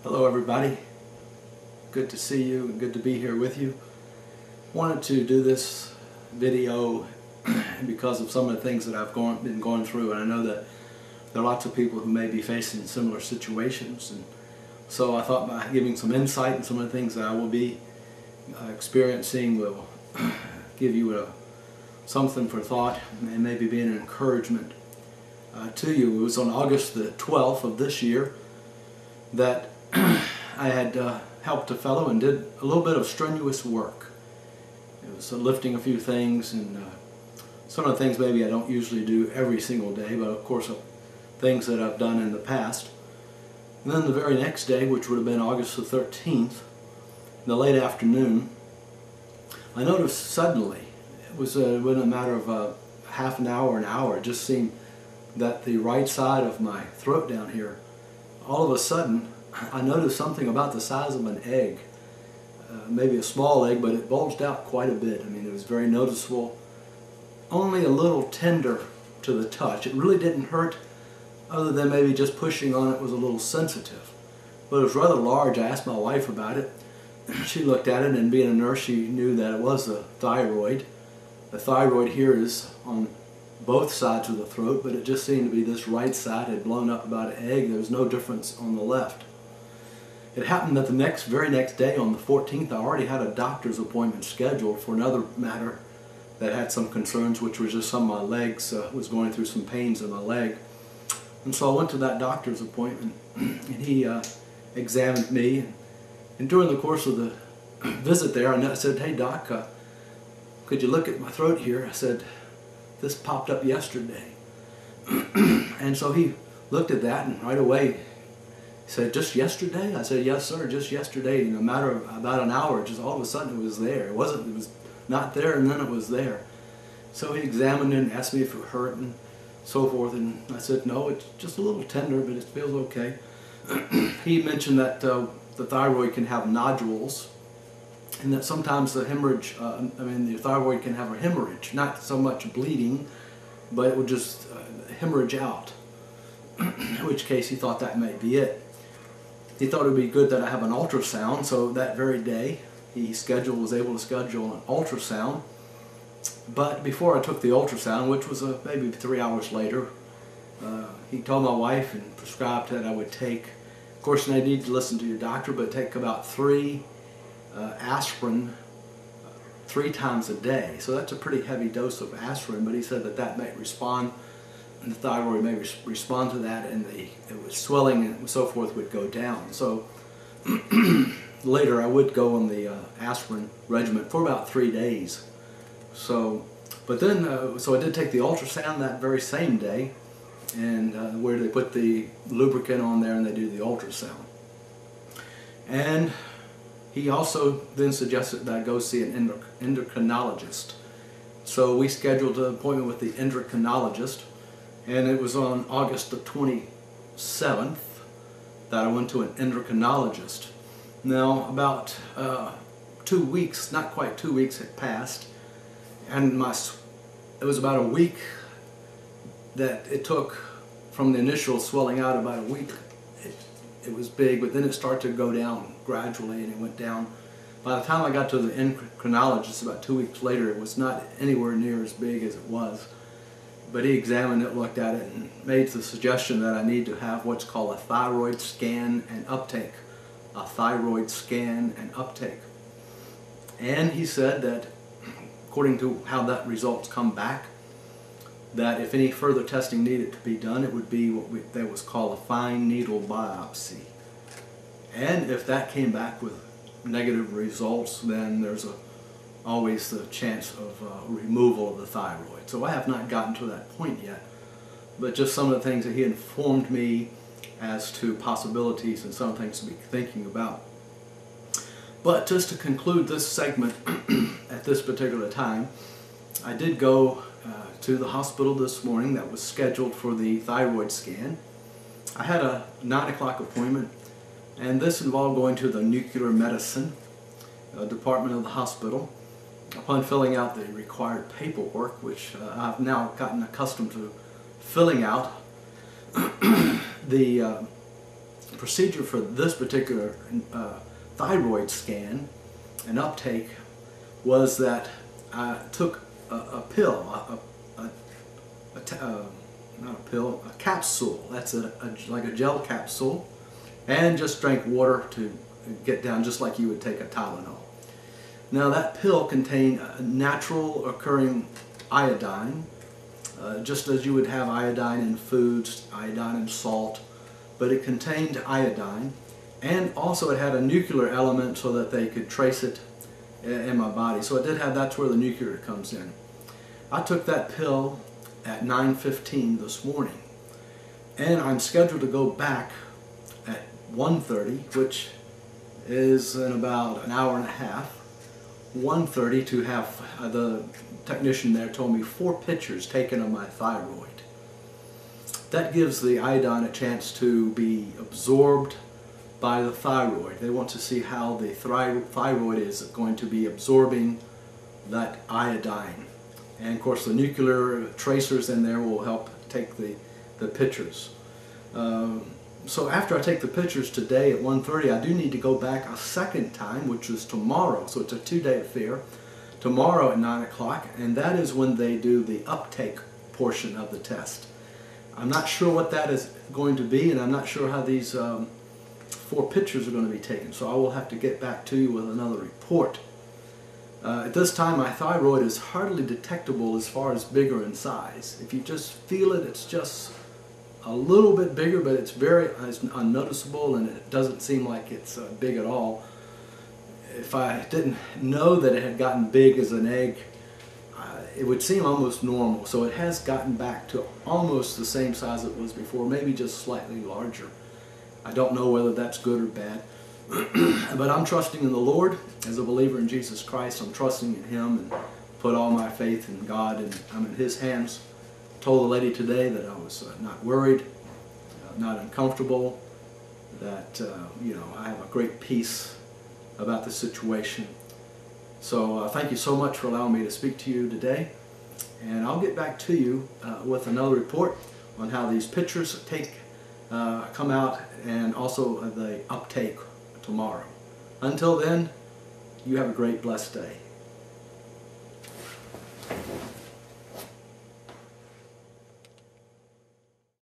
Hello everybody, good to see you and good to be here with you. Wanted to do this video because of some of the things that I've been going through, and I know that there are lots of people who may be facing similar situations, and so I thought by giving some insight and some of the things that I will be experiencing will give you something for thought and maybe be an encouragement to you. It was on August the 12th of this year that I had helped a fellow and did a little bit of strenuous work. It was lifting a few things, and some of the things maybe I don't usually do every single day, but of course things that I've done in the past. And then the very next day, which would have been August the 13th, in the late afternoon, I noticed suddenly, it was within a matter of half an hour, it just seemed that the right side of my throat down here, all of a sudden, I noticed something about the size of an egg, maybe a small egg, but it bulged out quite a bit. I mean, it was very noticeable, only a little tender to the touch. It really didn't hurt, other than maybe just pushing on it was a little sensitive. But it was rather large. I asked my wife about it. She looked at it, and being a nurse, she knew that it was the thyroid. The thyroid here is on both sides of the throat, but it just seemed to be this right side had blown up about an egg. There was no difference on the left. It happened that the very next day, on the 14th, I already had a doctor's appointment scheduled for another matter that had some concerns, which was just some of my legs, was going through some pains in my leg. And so I went to that doctor's appointment, and he examined me. And during the course of the visit there, I said, "Hey doc, could you look at my throat here?" I said, "This popped up yesterday." And so he looked at that, and right away he said, "Just yesterday?" I said, "Yes sir, just yesterday. In a matter of about an hour, just all of a sudden it was there. It was not there, and then it was there." So he examined it and asked me if it hurt and so forth, and I said, "No, it's just a little tender, but it feels okay." He mentioned that the thyroid can have nodules, and that sometimes the hemorrhage, the thyroid can have a hemorrhage, not so much bleeding, but it would just hemorrhage out, in which case he thought that might be it. He thought it would be good that I have an ultrasound, so that very day he was able to schedule an ultrasound. But before I took the ultrasound, which was maybe 3 hours later, he told my wife and prescribed that I would take, of course I need to listen to your doctor, but take about 3 aspirin 3 times a day. So that's a pretty heavy dose of aspirin, but he said that that might respond, and the thyroid may respond to that, and the swelling and so forth would go down. So later I would go on the aspirin regimen for about 3 days. So, but then, so I did take the ultrasound that very same day, and where they put the lubricant on there and they do the ultrasound. And he also then suggested that I go see an endocrinologist. So we scheduled an appointment with the endocrinologist, and it was on August the 27th that I went to an endocrinologist. Now about 2 weeks, not quite 2 weeks, had passed, and it was about a week that it took from the initial swelling out. About a week it was big, but then it started to go down gradually, and it went down. By the time I got to the endocrinologist about 2 weeks later, it was not anywhere near as big as it was. But he examined it, looked at it, and made the suggestion that I need to have what's called a thyroid scan and uptake. A thyroid scan and uptake. And he said that, according to how that results come back, that if any further testing needed to be done, it would be that was called a fine needle biopsy. And if that came back with negative results, then there's always the chance of removal of the thyroid. So I have not gotten to that point yet, but just some of the things that he informed me as to possibilities and some things to be thinking about. But just to conclude this segment at this particular time, I did go to the hospital this morning that was scheduled for the thyroid scan. I had a 9 o'clock appointment, and this involved going to the nuclear medicine department of the hospital. Upon filling out the required paperwork, which I've now gotten accustomed to filling out, the procedure for this particular thyroid scan and uptake was that I took a pill, not a pill, a capsule. That's like a gel capsule, and just drank water to get down, just like you would take a Tylenol. Now that pill contained natural occurring iodine, just as you would have iodine in foods, iodine in salt, but it contained iodine, and also it had a nuclear element so that they could trace it in my body. So it did have, that's where the nuclear comes in. I took that pill at 9:15 this morning, and I'm scheduled to go back at 1:30, which is in about an hour and a half. 1:30 to have the technician there told me 4 pictures taken of my thyroid. That gives the iodine a chance to be absorbed by the thyroid. They want to see how the thyroid is going to be absorbing that iodine. And of course the nuclear tracers in there will help take the pictures. So after I take the pictures today at 1:30, I do need to go back a second time, which is tomorrow. So it's a 2-day affair. Tomorrow at 9 o'clock, and that is when they do the uptake portion of the test. I'm not sure what that is going to be, and I'm not sure how these 4 pictures are going to be taken. So I will have to get back to you with another report. At this time, my thyroid is hardly detectable as far as bigger in size. If you just feel it, it's just a little bit bigger, but it's very unnoticeable, and it doesn't seem like it's big at all. If I didn't know that it had gotten big as an egg, it would seem almost normal. So it has gotten back to almost the same size it was before, maybe just slightly larger. I don't know whether that's good or bad, but I'm trusting in the Lord. As a believer in Jesus Christ, I'm trusting in Him and put all my faith in God, and I'm in His hands. Told the lady today that I was not worried, not uncomfortable, that you know, I have a great peace about the situation. So thank you so much for allowing me to speak to you today, and I'll get back to you with another report on how these pictures come out, and also the uptake tomorrow. Until then, you have a great, blessed day.